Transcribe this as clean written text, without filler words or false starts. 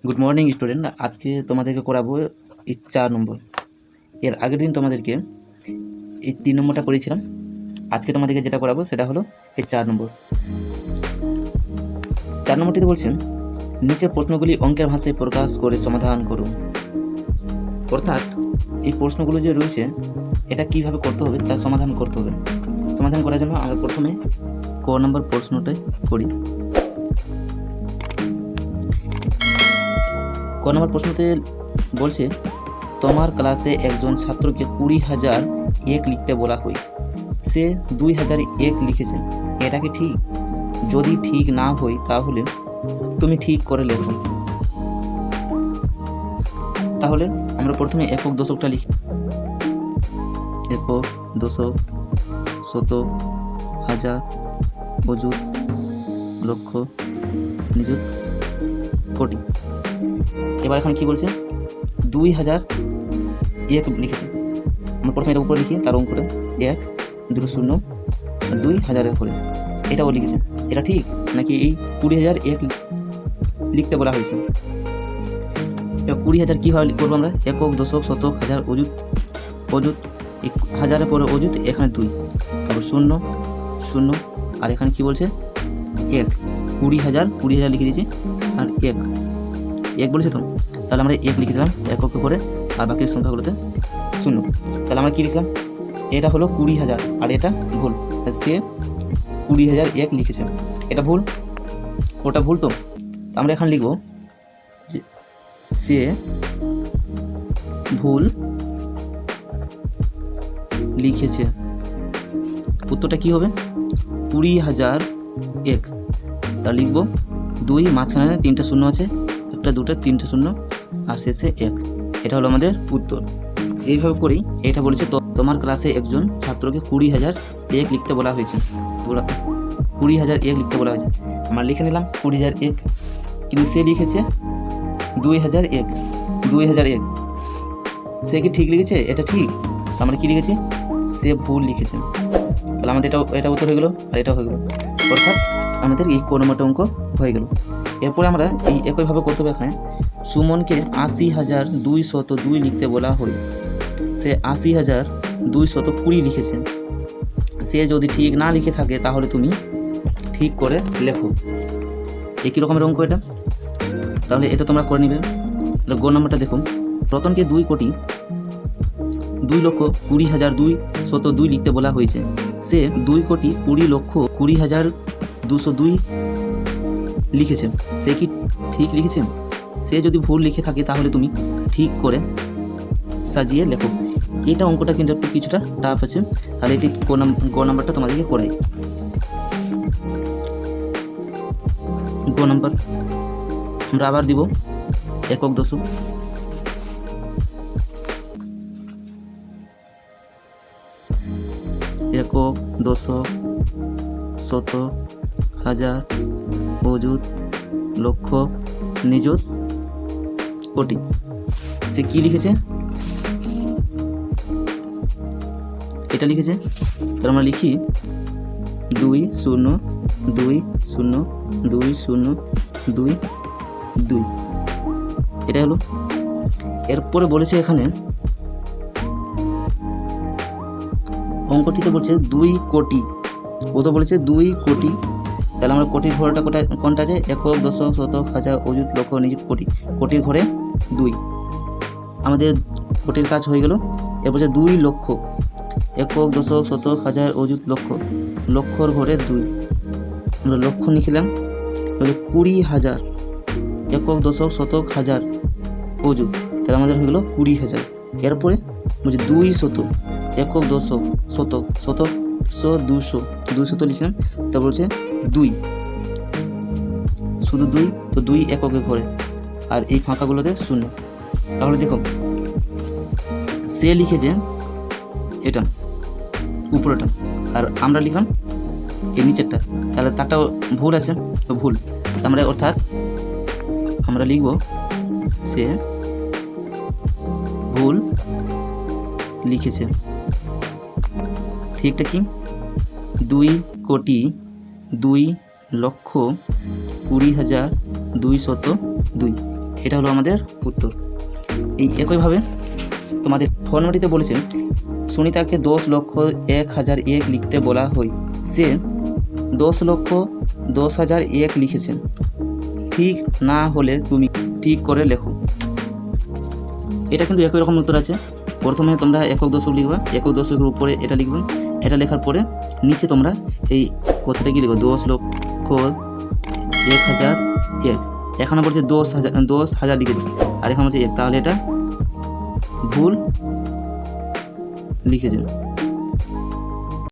Good morning student. আজকে তোমাদেরকে করাবো এই 4 নম্বর। এর আগের দিন তোমাদেরকে এই 3 নম্বরটা করেছিলাম। আজকে তোমাদেরকে যেটা করাবো সেটা হলো এই 4 নম্বর। 4 নম্বরটিতে বলছেন নিচের প্রশ্নগুলি অঙ্কের ভাষায় প্রকাশ করে সমাধান করুন। অর্থাৎ এই প্রশ্নগুলো যে রয়েছে এটা কিভাবে করতে হবে তার সমাধান করতে হবে। সমাধান করার জন্য আমরা প্রথমে ক নম্বর প্রশ্নটাই করি। ক নম্বর প্রশ্নতে বলছে তোমার ক্লাসে একজন ছাত্রকে 20,000 এক লিখতে বলা হয়, সে 2,000 এক লিখেছে, এটা কি ঠিক? যদি ঠিক না হয় তাহলে তুমি ঠিক করে লেখো। তাহলে আমরা প্রথমে একক দশকটা লিখি। একক, দশক, শতক, হাজার, অযুত, লক্ষ, নিযুত, কোটি। এবার এখন কি বলছে 2,000 এক লিখেছে। আমরা প্রথমে এটা উপরে লিখি, তার অঙ্কটা 1 2 0 2,000 করে এটাও লিখেছে। এটা ঠিক নাকি এই 20,000 এক লিখতে বলা হয়েছে? 20,000 কীভাবে করবো আমরা? একক, দশক, শতক, হাজার, অযুত। অযুত হাজারের পরে অযুত, এখানে 2, তারপর 0 0, আর এখানে কি বলছে 1। 20,000 লিখে দিয়েছি, আর এক বলেছে তো, তাহলে আমরা 1 লিখে দিলাম একক করে, আর বাকি সংখ্যাগুলোতে 0। তাহলে আমরা কি লিখলাম? এটা হলো 20,000 আর এটা ভুল। সে 20,000 এক লিখেছে, এটা ভুল, ওটা ভুল। তো আমরা এখন লিখব যে সে ভুল লিখেছে। উত্তরটা কি হবে? 20,000 এক। তা লিখব 2, মাঝখানে 3টা শূন্য আছে, 1 2 3টে শূন্য, আর শেষে 1। এটা হলো আমাদের উত্তর। এইভাবে করেই এটা বলেছে তোমার ক্লাসে একজন ছাত্রকে 20,000 এক লিখতে বলা হয়েছে। 20,000 এক লিখতে বলা হয়েছে। আমরা লিখে নিলাম 20,000 এক, কিন্তু সে লিখেছে 2,000 এক। 2,000 এক সে কি ঠিক লিখেছে? এটা ঠিক। আমরা কি লিখেছি? সে ভুল লিখেছে। তাহলে আমাদের এটা উত্তর হয়ে গেল, আর এটা হয়ে গেল। অর্থাৎ আমাদের এই ক নম্বরটা অঙ্ক হয়ে গেল। এরপরে আমরা এই একইভাবে করতে হবে। এখানে সুমনকে 80,202 লিখতে বলা হয়, সে 80,220 লিখেছে। সে যদি ঠিক না লিখে থাকে তাহলে তুমি ঠিক করে লেখো। একই রকমের অঙ্ক এটা, তাহলে এটা তোমরা করে নিবে। গ নম্বরটা দেখুন, রতনকে 2,20,20,202 লিখতে বলা হয়েছে, সে 2,20,20,202 লিখেছে। সে কি ঠিক লিখেছে? সে যদি ভুল লিখে থাকে তাহলে তুমি ঠিক করে সাজিয়ে লেখো। এটা অঙ্কটা কিন্তু একটু কিছুটা টাফ আছে, তাহলে এটি গ নাম্বারটা তোমাদেরকে করাই। গ নাম্বার আমরা আবার দিব একক, দশক, একক, দশক, শতক, হাজার, অযুত, লক্ষ, নিযুত, কোটি। সে কি লিখেছে? এটা লিখেছে। তাহলে আমরা লিখি 2,0,2,0,2,0,2 এটা হলো। এরপরে বলেছে এখানে অঙ্কটিতে বলছে 2 কোটি। ও তো বলেছে 2 কোটি। তাহলে আমরা কোটির ঘরটা কোনটা আছে? একক, দশক, শতক, হাজার, অযুত, লক্ষ, নিযুত, কোটি। কোটির ঘরে 2, আমাদের কোটির কাজ হয়ে গেল। এরপর 2 লক্ষ। একক, দশক, শতক, হাজার, অযুত, লক্ষ। লক্ষর ঘরে 2, আমরা লক্ষ লিখলাম। 20,000 একক, দশক, শতক, হাজার, অযুত, তাহলে আমাদের হয়ে গেল 20,000। এরপরে বলছে 200, একক, দশক, শতক, 200 লিখলাম। তা বলছে 2, শুধু 2, তো 2 এককের ঘরে, আর এই ফাঁকাগুলোতে 0। তাহলে দেখো সে লিখেছে এটা উপরেটা, আর আমরা লিখলাম এই নিচেরটা, তাহলে তারটাও ভুল আছে, তো ভুল। আমরা অর্থাৎ আমরা লিখব সে ভুল লিখেছে। ঠিকটা কি? 2,20,20,202 এটা হলো আমাদের উত্তর। এই একইভাবে তোমাদের ফর্মুলাটিতে বলেছেন সুনিতাকে 10,01,001 লিখতে বলা হয়, সে 10,10,001 লিখেছেন। ঠিক না হলে তুমি ঠিক করে লেখো। এটা কিন্তু একই রকম উত্তর আছে। প্রথমে তোমরা একক দশক লিখবা, একক দশকের উপরে এটা লিখবে, এটা লেখার পরে নিচে তোমরা এই কথাটা কি লিখবে 10,01,001। এখানে বলছে 10,000 লিখেছে আর এখানে বলছে 1, তাহলে এটা ভুল লিখেছে।